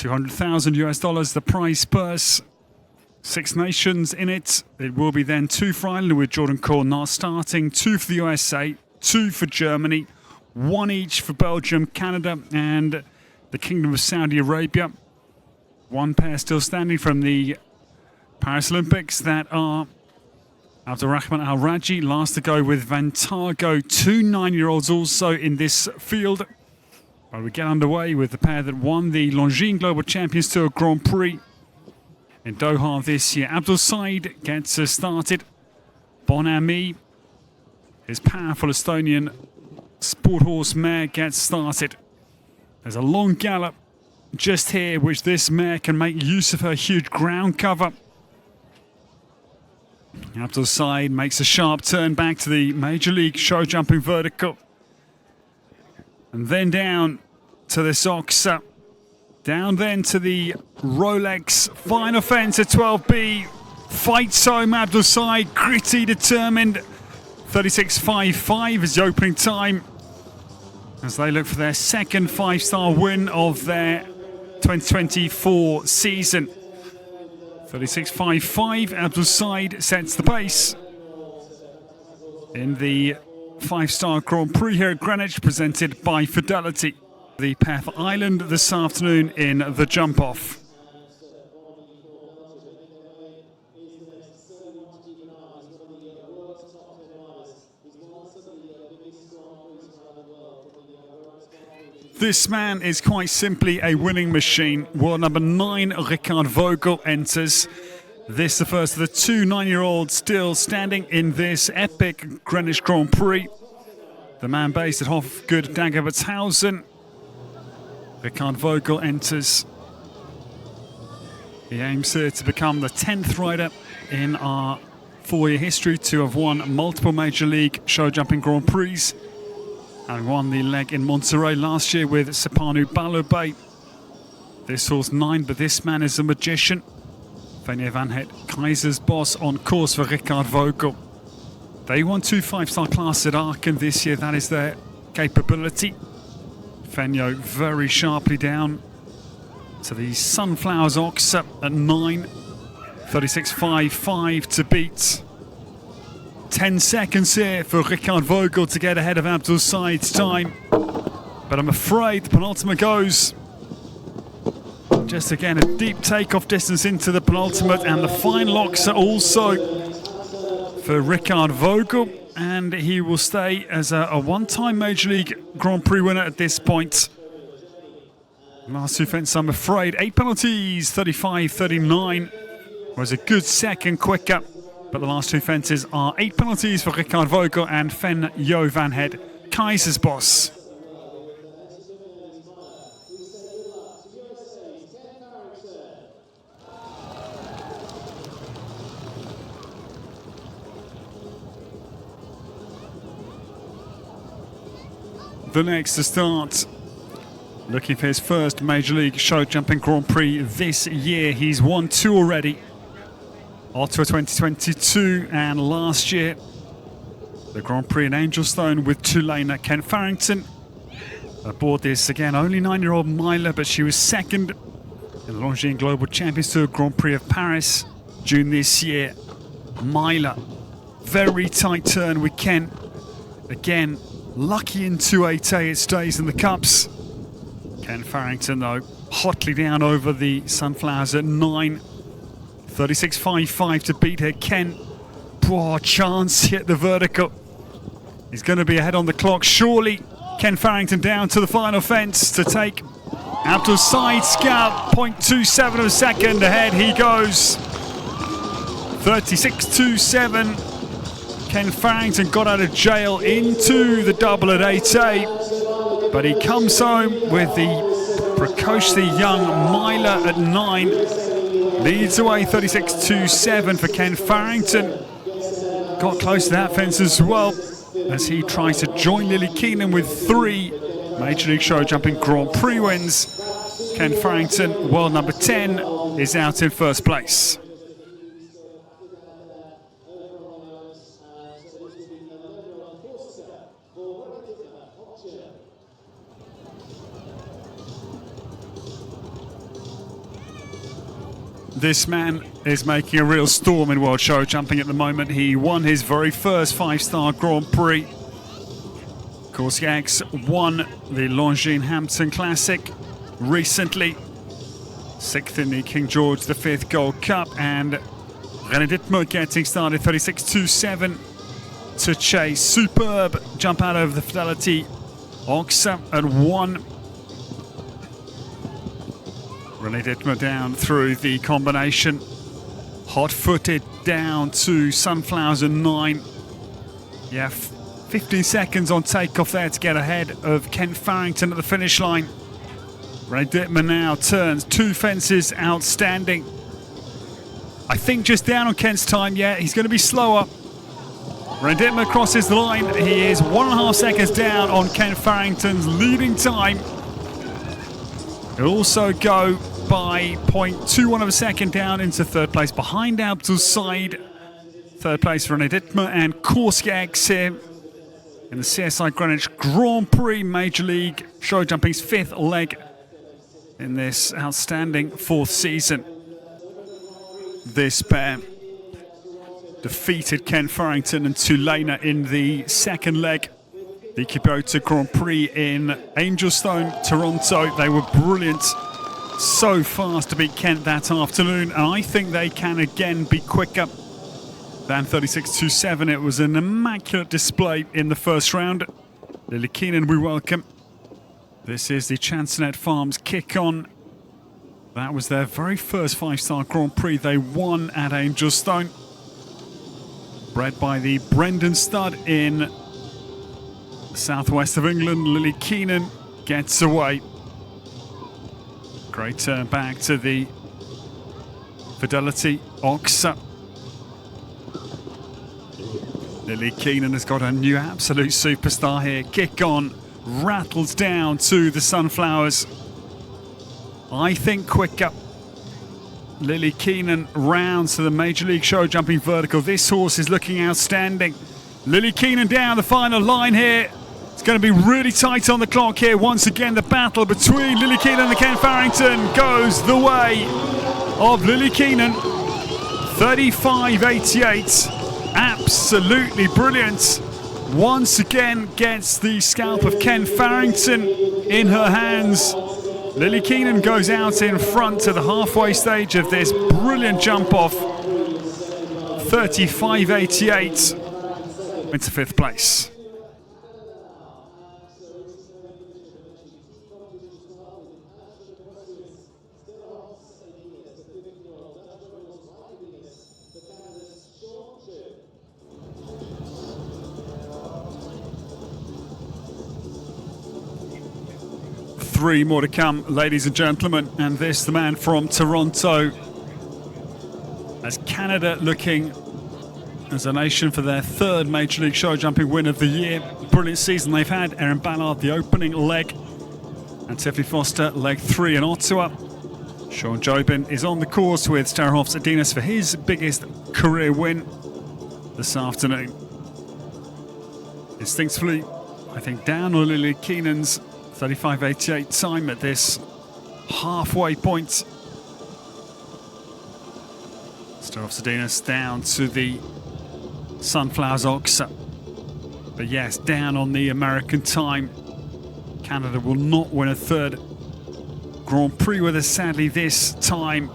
$200,000 US, the prize purse. 6 nations in it. It will be then 2 for Ireland with Jordan Cornard starting, 2 for the USA, 2 for Germany, 1 each for Belgium, Canada, and the Kingdom of Saudi Arabia. 1 pair still standing from the Paris Olympics that are Abdulrahman Alrajhi, last to go with Vantago. 2 9-year-olds also in this field. Well, we get underway with the pair that won the Longines Global Champions Tour Grand Prix in Doha this year. Abdul Said gets started. Bon Ami, his powerful Estonian sport horse mare, gets started. There's a long gallop just here, which this mare can make use of her huge ground cover. Abdul Said makes a sharp turn back to the Major League Showjumping vertical. And then down to this Oxa. Down then to the Rolex. Final fence at 12B. Fights home Abdul Said. Gritty, determined. 36.55 is the opening time, as they look for their second 5-star win of their 2024 season. 36.55, Abdul Said sets the pace in the 5-star Grand Prix here at Greenwich, presented by Fidelity. The pair for Ireland this afternoon in the jump-off. This man is quite simply a winning machine. World number 9, Rickard Vogel, enters. This the first of the 2 9-year-olds still standing in this epic Greenwich Grand Prix. The man based at Hofgut Dagerbertshausen. Rickard Vogel enters. He aims here to become the 10th rider in our 4-year history to have won multiple Major League Showjumping Grand Prix, and won the leg in Monterey last year with Sepanu Balubay. This horse 9, but this man is a magician. Fenja van Het, Kaiser's boss, on course for Rickard Vogel. They won 2 5-star classes at Aachen this year. That is their capability. Fenja very sharply down to the Sunflowers Ox at 9. 36.55 to beat. 10 seconds here for Rickard Vogel to get ahead of Abdul Said's time. But I'm afraid the penultimate goes. Just again a deep takeoff distance into the penultimate, and the final locks are also for Rickard Vogel, and he will stay as a one-time Major League Grand Prix winner at this point. Last 2 fences, I'm afraid. 8 penalties, 35-39. Was a good second quicker. But the last 2 fences are 8 penalties for Rickard Vogel and Fenja van Het, Kaiser's boss. The next to start, looking for his first Major League Showjumping Grand Prix this year. He's won 2 already. Ottawa 2022, and last year the Grand Prix in Angelstone with Tulane. Ken Farrington aboard this again, only 9-year-old Myla, but she was second in the Longines Global Champions Tour Grand Prix of Paris June this year. Myla, very tight turn with Ken. Again, lucky in 2.8A, it stays in the cups. Ken Farrington though, hotly down over the Sunflowers at 9. 36.55 to beat her. Ken, poor chance hit the vertical. He's going to be ahead on the clock, surely. Ken Farrington down to the final fence to take Abdul Said Scout. 0.27 of a second ahead he goes. 36.27. Ken Farrington got out of jail into the double at 8A, but he comes home with the precociously young Myla at 9. Leads away 36.27 for Ken Farrington. Got close to that fence as well as he tries to join Lillie Keenan with 3 Major League Showjumping Grand Prix wins. Ken Farrington, world number 10, is out in first place. This man is making a real storm in world show jumping at the moment. He won his very first 5-star Grand Prix. Of course, Yax won the Longines Hampton Classic recently. 6th in the King George V Gold Cup, and Rene Dittmer getting started 36.27 to chase. Superb jump out of the Fidelity Oxa at 1. Rene Dittmer down through the combination. Hot-footed down to Sunflowers at 9. Yeah, 15 seconds on takeoff there to get ahead of Ken Farrington at the finish line. Rene Dittmer now turns 2 fences, outstanding. I think just down on Ken's time, yeah, he's going to be slower. Rene Dittmer crosses the line. He is 1.5 seconds down on Ken Farrington's leading time. He'll also go by 0.21 of a second down into 3rd place behind Abdul's side. 3rd place for Rene Dittmer and Yax here in the CSI Greenwich Grand Prix Major League Showjumping's 5th leg in this outstanding 4th season. This pair defeated Ken Farrington and Tulane in the 2nd leg, the Kubota Grand Prix in Angelstone, Toronto. They were brilliant, so fast to beat Kent that afternoon, and I think they can again be quicker than 36.27. It was an immaculate display in the first round. Lillie Keenan, we welcome. This is the Chansonet Farms kick-on. That was their very first 5-star Grand Prix. They won at Angelstone. Bred by the Brendan stud in the southwest of England. Lillie Keenan gets away. Great turn back to the Fidelity Oxa. Lillie Keenan has got a new absolute superstar here. Kick on, rattles down to the Sunflowers. I think quicker. Lillie Keenan rounds to the Major League Showjumping vertical. This horse is looking outstanding. Lillie Keenan down the final line here. It's going to be really tight on the clock here. Once again, the battle between Lillie Keenan and Ken Farrington goes the way of Lillie Keenan. 35.88. Absolutely brilliant. Once again gets the scalp of Ken Farrington in her hands. Lillie Keenan goes out in front to the halfway stage of this brilliant jump off. 35.88 into 5th place. Three more to come, ladies and gentlemen, and this, the man from Toronto, as Canada looking as a nation for their 3rd Major League Showjumping win of the year. Brilliant season they've had. Erin Ballard, the opening leg, and Tiffany Foster, leg 3 in Ottawa. Sean Jobin is on the course with Starhoff's Adinas for his biggest career win this afternoon. Instinctively, I think down on Lillie Keenan's 35.88 time at this halfway point. Starhoff's Adinas down to the Sunflowers Oxa. But yes, down on the American time. Canada will not win a 3rd Grand Prix with us, sadly, this time.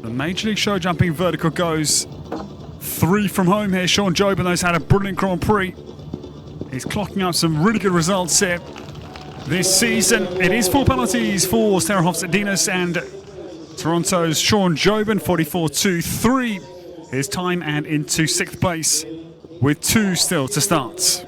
The Major League Showjumping vertical goes 3 from home here. Sean Jobin has had a brilliant Grand Prix. He's clocking up some really good results here this season. It is 4 penalties for Starhoff's Adinas and Toronto's Sean Jobin, 44.23 his time, and into 6th place with 2 still to start.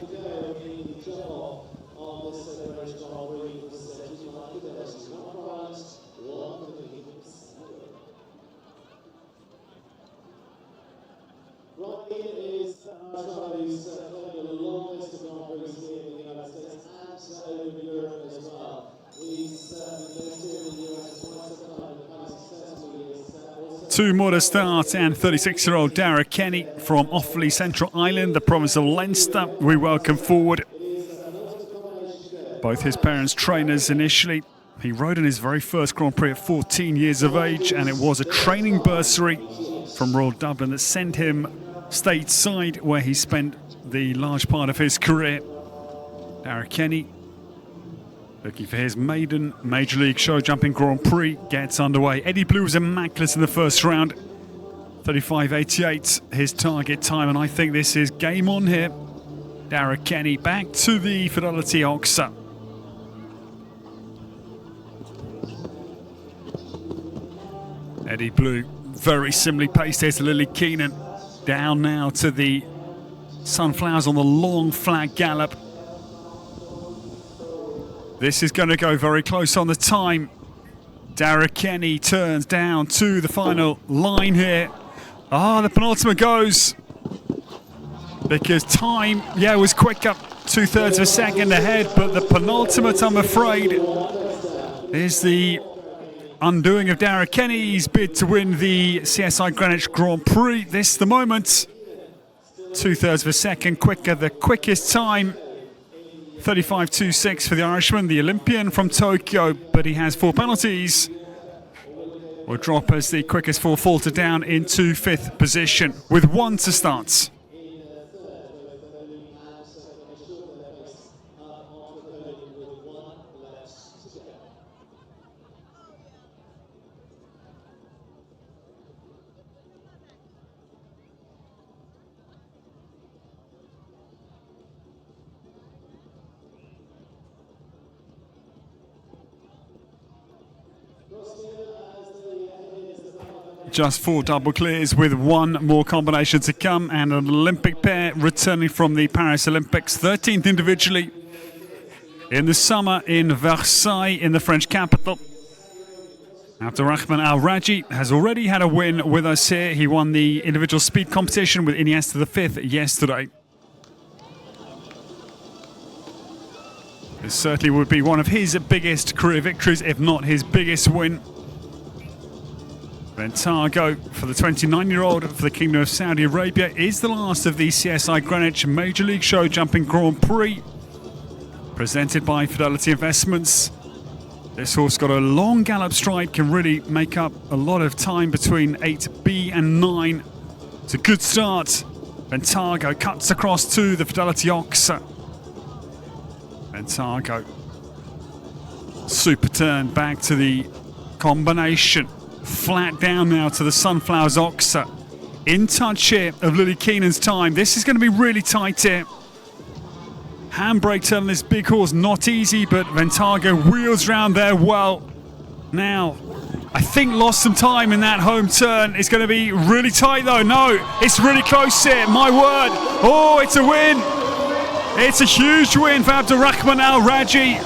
Two more to start, and 36-year-old Darragh Kenny from Offaly Central Island, the province of Leinster, we welcome forward. Both his parents trainers initially He rode in his very first Grand Prix at 14 years of age, and it was a training bursary from Royal Dublin that sent him stateside, where he spent the large part of his career. Darragh Kenny, looking for his maiden Major League Showjumping Grand Prix, gets underway. Eddie Blue was immaculate in the first round. 35.88 his target time, and I think this is game on here. Darragh Kenny back to the Fidelity Oxer. Eddie Blue, very similarly paced here to Lillie Keenan. Down now to the Sunflowers on the long flat gallop. This is going to go very close on the time. Darragh Kenny turns down to the final line here. The penultimate goes. Because time, was quick, up 2/3 of a second ahead, but the penultimate, I'm afraid, is the undoing of Darragh Kenny's bid to win the CSI Greenwich Grand Prix. This the moment. 2/3 of a second quicker, the quickest time. 35.26 for the Irishman, the Olympian from Tokyo, but he has 4 penalties. Will drop as the quickest 4 falter down into 5th position with 1 to start. Just 4 double clears with 1 more combination to come, and an Olympic pair returning from the Paris Olympics, 13th individually in the summer in Versailles in the French capital. Abdulrahman Alrajhi has already had a win with us here. He won the individual speed competition with Iniesta the 5th yesterday. This certainly would be one of his biggest career victories, if not his biggest win. Ventago for the 29-year-old for the Kingdom of Saudi Arabia is the last of the CSI Greenwich Major League Showjumping Grand Prix, presented by Fidelity Investments. This horse got a long gallop stride, can really make up a lot of time between 8B and 9. It's a good start. Ventago cuts across to the Fidelity Oxer. Ventago, super turn back to the combination. Flat down now to the Sunflowers Oxer. In touch here of Lillie Keenan's time. This is going to be really tight here. Handbrake turn on this big horse, not easy, but Ventago wheels round there well. Now, I think lost some time in that home turn. It's going to be really tight though. No, it's really close here, my word. Oh, it's a win. It's a huge win for Abdulrahman Alrajhi.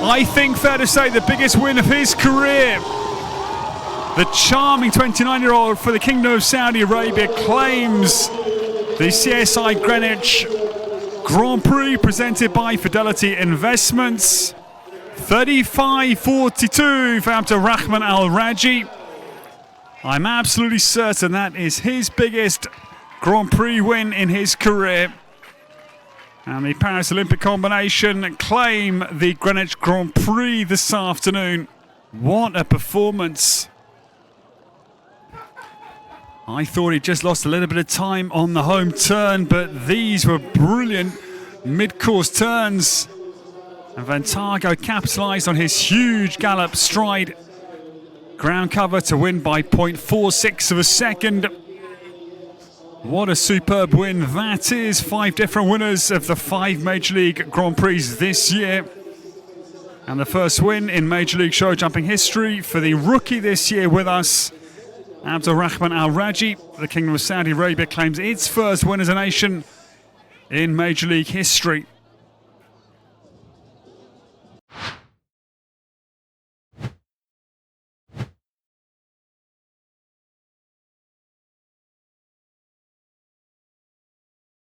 I think fair to say the biggest win of his career. The charming 29-year-old for the Kingdom of Saudi Arabia claims the CSI Greenwich Grand Prix presented by Fidelity Investments. 35.42 for Abdulrahman Alrajhi. I'm absolutely certain that is his biggest Grand Prix win in his career. And the Paris Olympic combination claim the Greenwich Grand Prix this afternoon. What a performance. I thought he just lost a little bit of time on the home turn, but these were brilliant mid-course turns. And Ventago capitalised on his huge gallop stride. Ground cover to win by 0.46 of a second. What a superb win that is. 5 different winners of the 5 Major League Grand Prix this year. And the first win in Major League Showjumping history for the rookie this year with us. Abdulrahman Alrajhi, the Kingdom of Saudi Arabia, claims its first win as a nation in Major League history.